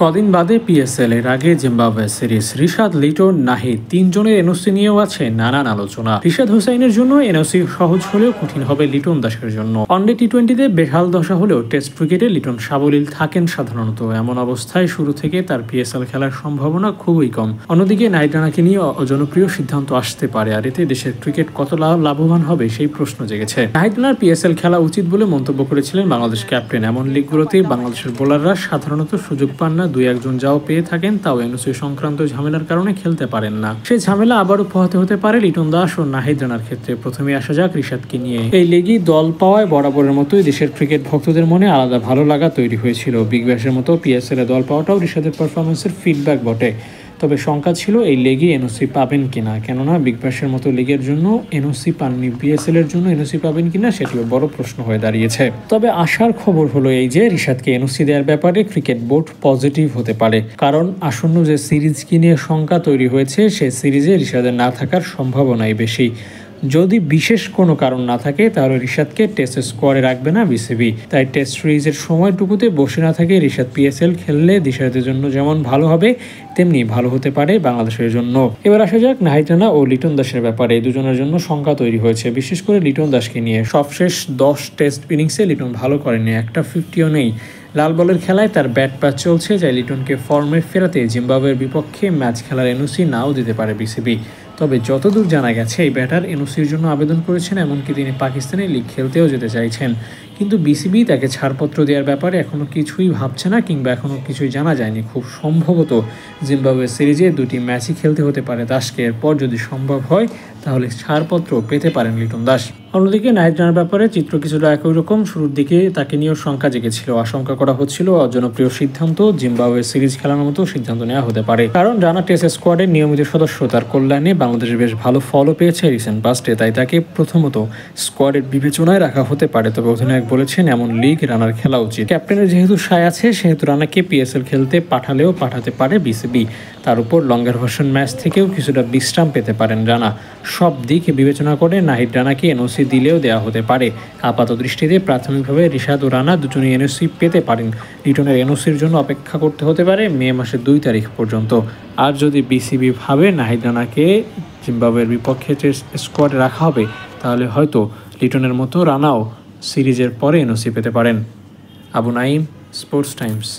কদিন বাদে পিএসএল এর আগে জিম্বাবুয়ে সিরিজ রিশাদ, লিটন, নাহিদ তিনজনের এনওসি নিয়েও আছে নানান আলোচনা। রিশাদ হোসাইনের জন্য এনওসি সহজ হলেও কঠিন হবে লিটন দাসের জন্য। ওয়ানডে টি-20তে বেহাল দশা হলেও টেস্ট ক্রিকেটে লিটন সাবলীল থাকেন সাধারণত। এমন অবস্থায় শুরু থেকে তার পিএসএল খেলার সম্ভাবনা খুবই কম। অন্যদিকে নাহিদ রানাকে নিয়ে অজনপ্রিয় সিদ্ধান্ত আসতে পারে, আর এতে দেশের ক্রিকেট কত লাভবান হবে সেই প্রশ্ন জেগেছে। নাহিদ রানার পিএসএল খেলা উচিত বলে মন্তব্য করেছিলেন বাংলাদেশ ক্যাপ্টেন। এমন লিগগুলোতে বাংলাদেশের বোলাররা সাধারণত সুযোগ পান না, দুই একজন যাও পেয়ে থাকেন, তাও এনওসি সংক্রান্ত ঝামেলার কারণে খেলতে পারেন না। সেই ঝামেলা আবারও পোহাতে হতে পারে লিটন দাস ও নাহিদ রানার ক্ষেত্রে। প্রথমে আসা যাক রিশাদকে নিয়ে। এই লেগই দল পাওয়ায় বরাবরের মতোই দেশের ক্রিকেট ভক্তদের মনে আলাদা ভালো লাগা তৈরি হয়েছিল। বিগ ব্যাশের মতো পিএসএল এ দল পাওয়াটাও রিশাদের পারফরমেন্সের ফিডব্যাক বটে। তবে শঙ্কা ছিল এই লেগে এনওসি পাবেন কিনা, কেননা বিগ ব্যাশের মতো লিগের জন্য এনওসি পাননি, পিএসএল এর জন্য এনওসি পাবেন কিনা সেটিও বড় প্রশ্ন হয়ে দাঁড়িয়েছে। তবে আশার খবর হলো এই যে রিশাদকে এনওসি দেওয়ার ব্যাপারে ক্রিকেট বোর্ড পজিটিভ হতে পারে, কারণ আসন্ন যে সিরিজকে নিয়ে শঙ্কা তৈরি হয়েছে সেই সিরিজে রিশাদের না থাকার সম্ভাবনাই বেশি। যদি বিশেষ কোনো কারণ না থাকে তাহলে রিশাদকে টেস্ট স্কোয়াডে রাখবে না বিসিবি। তাই টেস্ট সিরিজের সময়টুকুতে বসে না থাকে রিশাদ পিএসএল খেললে দেশের জন্য যেমন ভালো হবে তেমনি ভালো হতে পারে বাংলাদেশের জন্য। এবার আসা যাক নাহিদ রানা ও লিটন দাসের ব্যাপারে। দুজনের জন্য শঙ্কা তৈরি হয়েছে, বিশেষ করে লিটন দাসকে নিয়ে। সবশেষ 10 টেস্ট ইনিংসে লিটন ভালো করেনি, একটা 50ও নেই। লাল বলের খেলায় তার ব্যাট প্যাচ চলছে, যাই লিটনকে ফর্মে ফেরাতে জিম্বাবুয়ের বিপক্ষে ম্যাচ খেলার এনওসি নাও দিতে পারে বিসিবি। তবে যতদূর জানা গেছে এই ব্যাটার এনওসির জন্য আবেদন করেছেন, এমনকি তিনি পাকিস্তানে লিগ খেলতেও যেতে চাইছেন। কিন্তু বিসিবি তাকে ছাড়পত্র দেওয়ার ব্যাপারে এখনও কিছুই ভাবছে না, কিংবা এখনও কিছুই জানা যায়নি। খুব সম্ভবত জিম্বাবুয়ে সিরিজে 2টি ম্যাচই খেলতে হতে পারে দাসকে। এরপর যদি সম্ভব হয় তাহলে ছাড়পত্র পেতে পারেন লিটন দাস। অন্যদিকে নাহিদ রানার ব্যাপারে চিত্র কিছুটা একই রকম। শুরুর দিকে তাকে নিয়েও শঙ্কা জেগেছিল, আশঙ্কা করা হচ্ছিল অজনপ্রিয় সিদ্ধান্ত জিম্বাবুয়ে সিরিজ খেলানোর মতো সিদ্ধান্ত নেওয়া হতে পারে, কারণ রানা টেস্ট স্কোয়াডের নিয়মিত সদস্য। তার কল্যাণে বাংলাদেশ বেশ ভালো ফলও পেয়েছে রিসেন্ট পাস্টে, তাই তাকে প্রথমত স্কোয়াডের বিবেচনায় রাখা হতে পারে। তবে অধিনায়ক বলেছেন এমন লিগ রানার খেলা উচিত। ক্যাপ্টেনের যেহেতু সায় আছে সেহেতু রানাকে পিএসএল খেলতে পাঠাতে পারে বিসিবি। তার উপর লঙ্গার ভার্সন ম্যাচ থেকেও কিছুটা বিশ্রাম পেতে পারেন রানা। সব দিক বিবেচনা করে নাহিদ রানাকে এনওসি দিলেও দেওয়া হতে পারে। আপাত দৃষ্টিতে প্রাথমিকভাবে রিশাদ ও রানা দুজনেই এনওসি পেতে পারেন। লিটনের এনওসির জন্য অপেক্ষা করতে হতে পারে মে মাসের 2 তারিখ পর্যন্ত। আর যদি বিসিবি ভাবে নাহিদ রানাকে জিম্বাবুয়ের বিপক্ষে স্কোয়াডে রাখা হবে, তাহলে হয়তো লিটনের মতো রানাও সিরিজের পরে এনওসি পেতে পারেন। Abu Naim, sports Times.